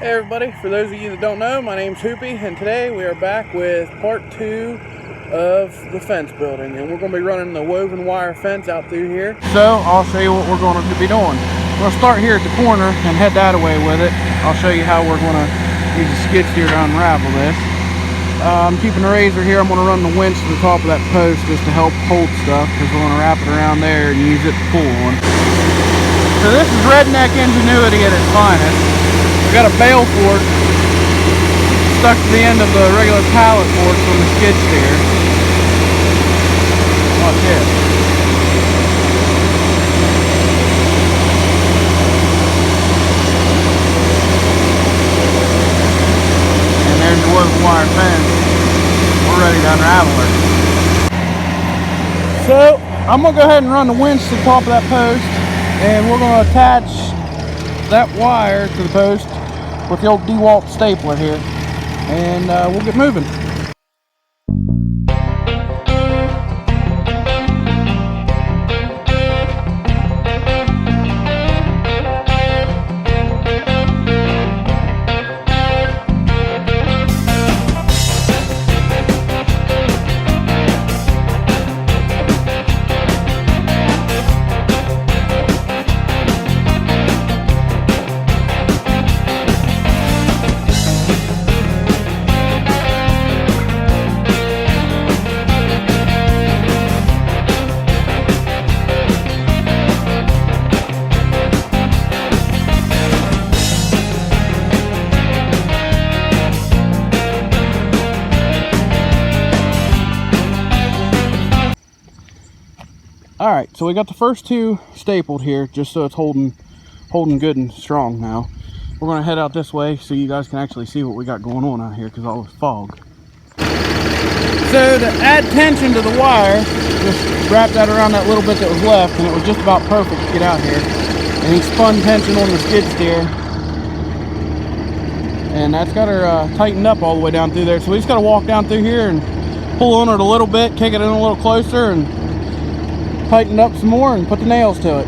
Hey everybody, for those of you that don't know, my name's Hoopy, and today we are back with part 2 of the fence building, and we're going to be running the woven wire fence out through here. So I'll show you what we're going to be doing. We're going to start here at the corner and head that way with it. I'll show you how we're going to use a skid steer to unravel this. I'm keeping the razor here. I'm going to run the winch to the top of that post just to help hold stuff, because we're going to wrap it around there and use it to pull on. So this is redneck ingenuity at its finest. We got a bale fork stuck to the end of the regular pallet forks on the skid steer. Watch this. And there's the woven wire fence. We're ready to unravel it. So I'm gonna go ahead and run the winch to the top of that post, and we're gonna attach that wire to the post with the old dewalt stapler here, and we'll get moving. Alright, so we got the first two stapled here, just so it's holding good and strong now. We're going to head out this way so you guys can actually see what we got going on out here, because all this fog. So to add tension to the wire, just wrap that around that little bit that was left, and it was just about perfect to get out here. And he spun tension on the skid steer, and that's got her tightened up all the way down through there. So we just got to walk down through here and pull on it a little bit, kick it in a little closer, and tighten up some more and put the nails to it.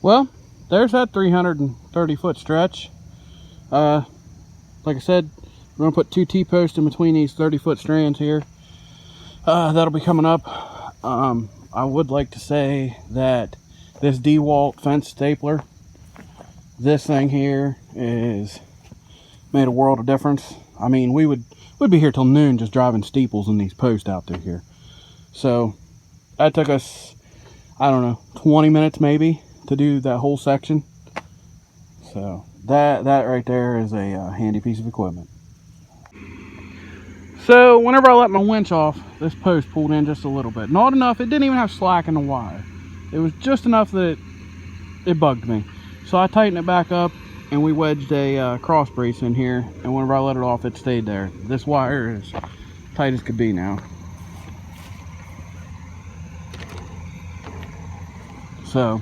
Well, there's that 330-foot stretch. Like I said, we're going to put two T-posts in between these 30-foot strands here. That'll be coming up. I would like to say that this dewalt fence stapler, this thing here, is made a world of difference. I mean, we'd be here till noon just driving steeples in these posts out through here. So that took us, I don't know, 20 minutes maybe to do that whole section. So that right there is a handy piece of equipment. So whenever I let my winch off, this post pulled in just a little bit. Not enough, it didn't even have slack in the wire. It was just enough that it bugged me. So I tightened it back up, and we wedged a cross brace in here, and whenever I let it off, it stayed there. This wire is tight as could be now. So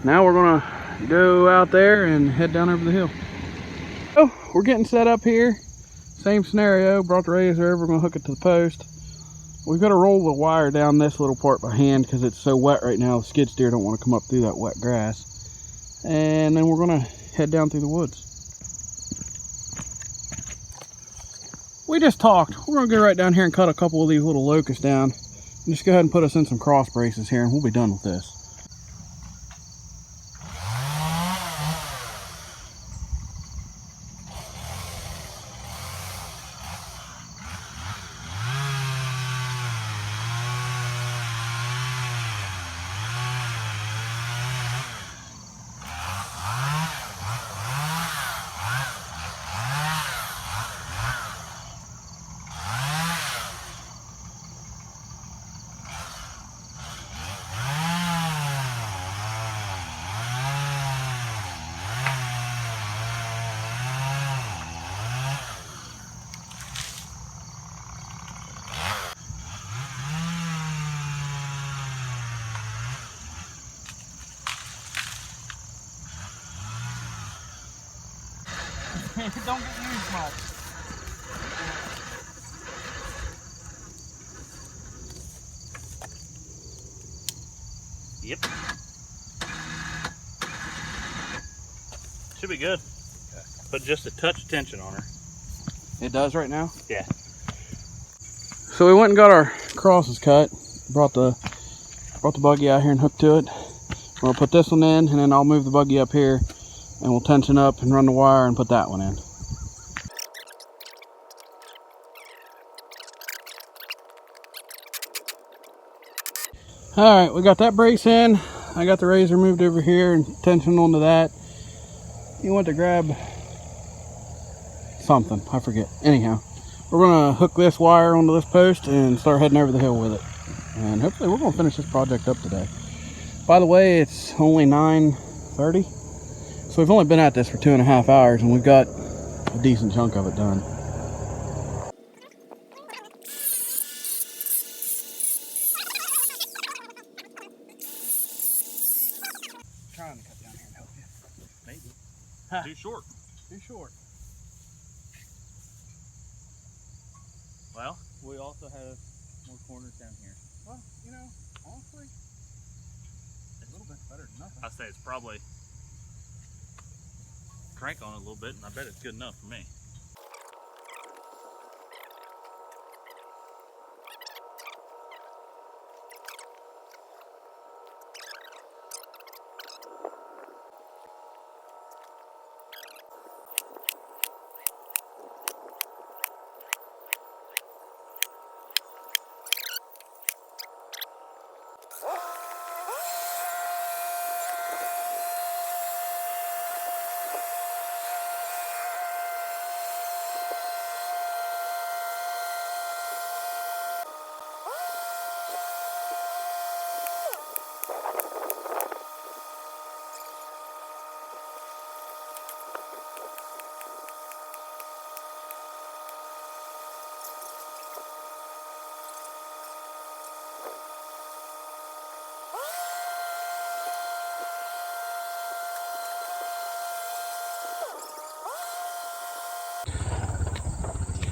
now we're gonna go out there and head down over the hill. So we're getting set up here. Same scenario, brought the razor over, we're gonna hook it to the post. We've got to roll the wire down this little part by hand because it's so wet right now. The skid steer don't want to come up through that wet grass. And then we're gonna head down through the woods. We just talked. We're gonna go right down here and cut a couple of these little locusts down. And just go ahead and put us in some cross braces here, and we'll be done with this. It don't get used much. Yep. Should be good. Okay. Put just a touch of tension on her. It does right now? Yeah. So we went and got our crosses cut. Brought the buggy out here and hooked to it. We'll put this one in, and then I'll move the buggy up here, and we'll tension up and run the wire and put that one in. Alright, we got that brace in. I got the razor moved over here and tensioned onto that. You want to grab something, I forget. Anyhow, we're going to hook this wire onto this post and start heading over the hill with it. And hopefully we're going to finish this project up today. By the way, it's only 9:30. So we've only been at this for 2.5 hours, and we've got a decent chunk of it done. Trying to cut down here and help you. Maybe. Huh. Too short. Too short. Well, we also have more corners down here. Well, you know, honestly, a little bit better than nothing. I say it's probably crank on it a little bit, and I bet it's good enough for me.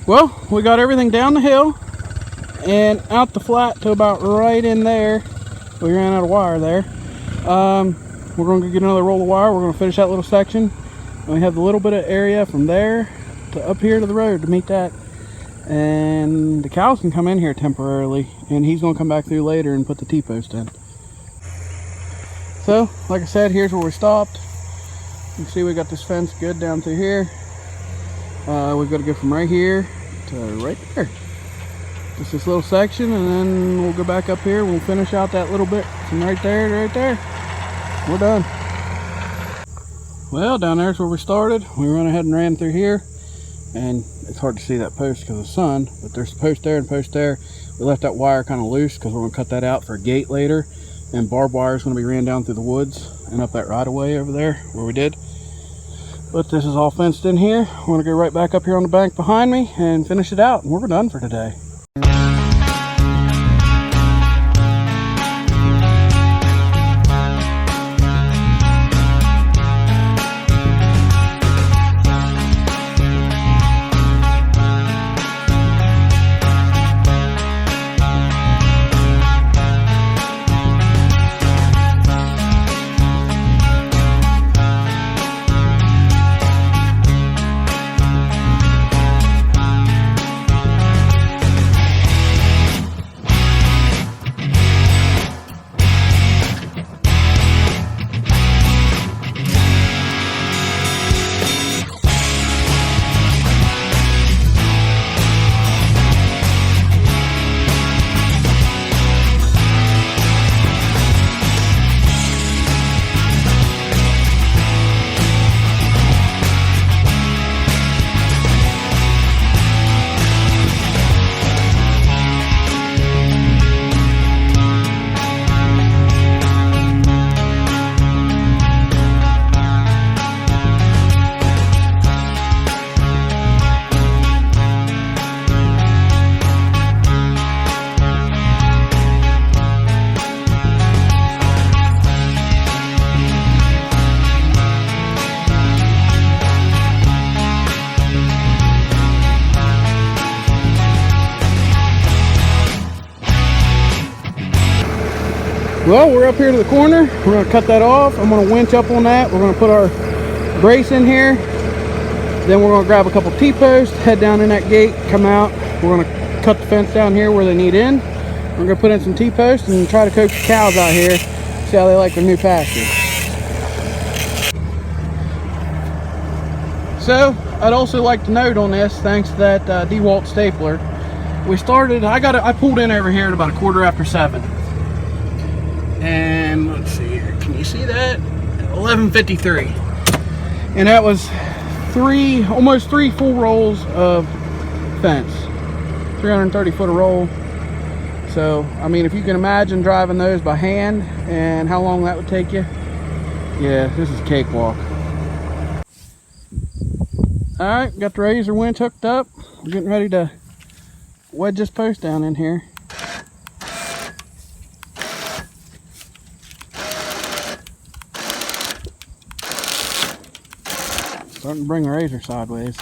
Well, we got everything down the hill and out the flat to about right in there. We ran out of wire there. We're going to get another roll of wire. We're going to finish that little section. And we have the little bit of area from there to up here to the road to meet that. And the cows can come in here temporarily, and he's going to come back through later and put the T-post in. So, like I said, here's where we stopped. You can see we got this fence good down through here. We've got to go from right here to right there. Just this little section, and then we'll go back up here. We'll finish out that little bit from right there to right there. We're done. Well, down there's where we started. We went ahead and ran through here, and it's hard to see that post because of the sun, but there's a post there and a post there. We left that wire kind of loose because we're going to cut that out for a gate later, and barbed wire is going to be ran down through the woods and up that right of way over there where we did. But this is all fenced in here. We're going to go right back up here on the bank behind me and finish it out, and we're done for today. Well, we're up here to the corner. We're going to cut that off. I'm going to winch up on that. We're going to put our brace in here. Then we're going to grab a couple T-posts, head down in that gate, come out. We're going to cut the fence down here where they need in. We're going to put in some T-posts and try to coax the cows out here, see how they like their new pasture. So, I'd also like to note on this, thanks to that dewalt stapler, we started, I pulled in over here at about 7:15. And let's see here, can you see that? 11:53. And that was almost three full rolls of fence. 330 foot a roll. So, I mean, if you can imagine driving those by hand and how long that would take you, yeah, this is a cakewalk. Alright, got the razor winch hooked up. We're getting ready to wedge this post down in here. Starting to bring the razor sideways.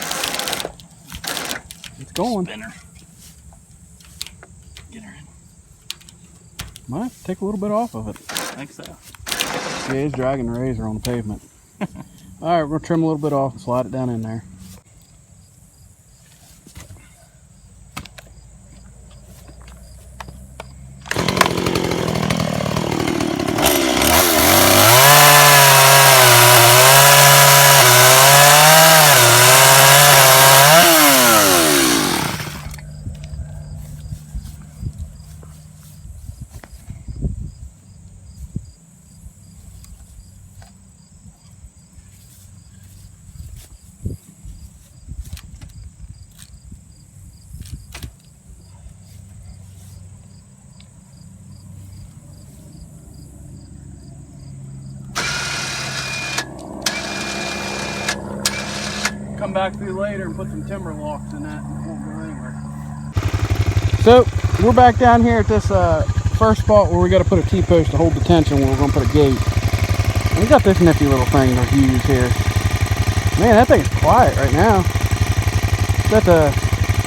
It's going. Spinner. Get her in. Might take a little bit off of it. I think so. Yeah, he's dragging the razor on the pavement. Alright, we're going to trim a little bit off and slide it down in there. Come back through later and put some timber locks in that and it won't go anywhere. So we're back down here at this first spot where we got to put a T-post to hold the tension where we're going to put a gate. And we got this nifty little thing to use here. Man, that thing is quiet right now. It's got the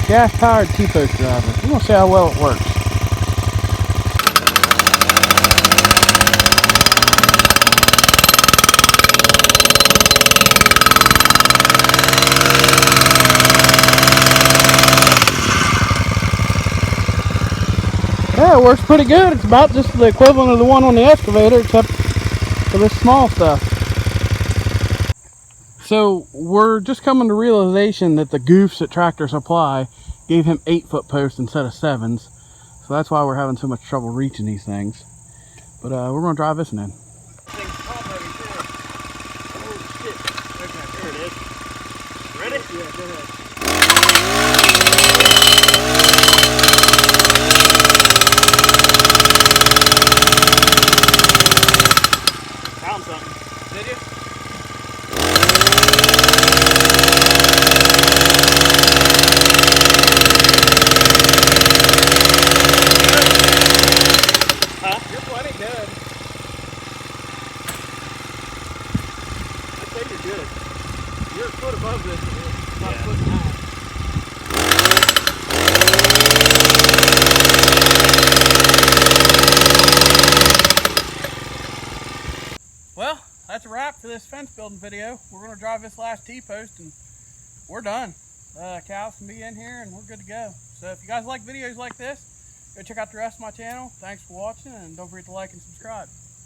gas powered T-post driver. We're going to see how well it works. Yeah, it works pretty good. It's about just the equivalent of the one on the excavator, except for this small stuff. So we're just coming to realization that the goofs at Tractor Supply gave him 8-foot posts instead of 7s. So that's why we're having so much trouble reaching these things. But we're going to drive this one in. Thing's top heavy too. Oh shit. Okay, there it is. Ready? Yeah, go ahead. Found something. Did you? Huh? You're plenty good. I'd say you're good. You're a foot above this. About a foot and a half. Well, that's a wrap for this fence building video. We're going to drive this last T-post and we're done. Cows can be in here and we're good to go. So if you guys like videos like this, go check out the rest of my channel. Thanks for watching and don't forget to like and subscribe.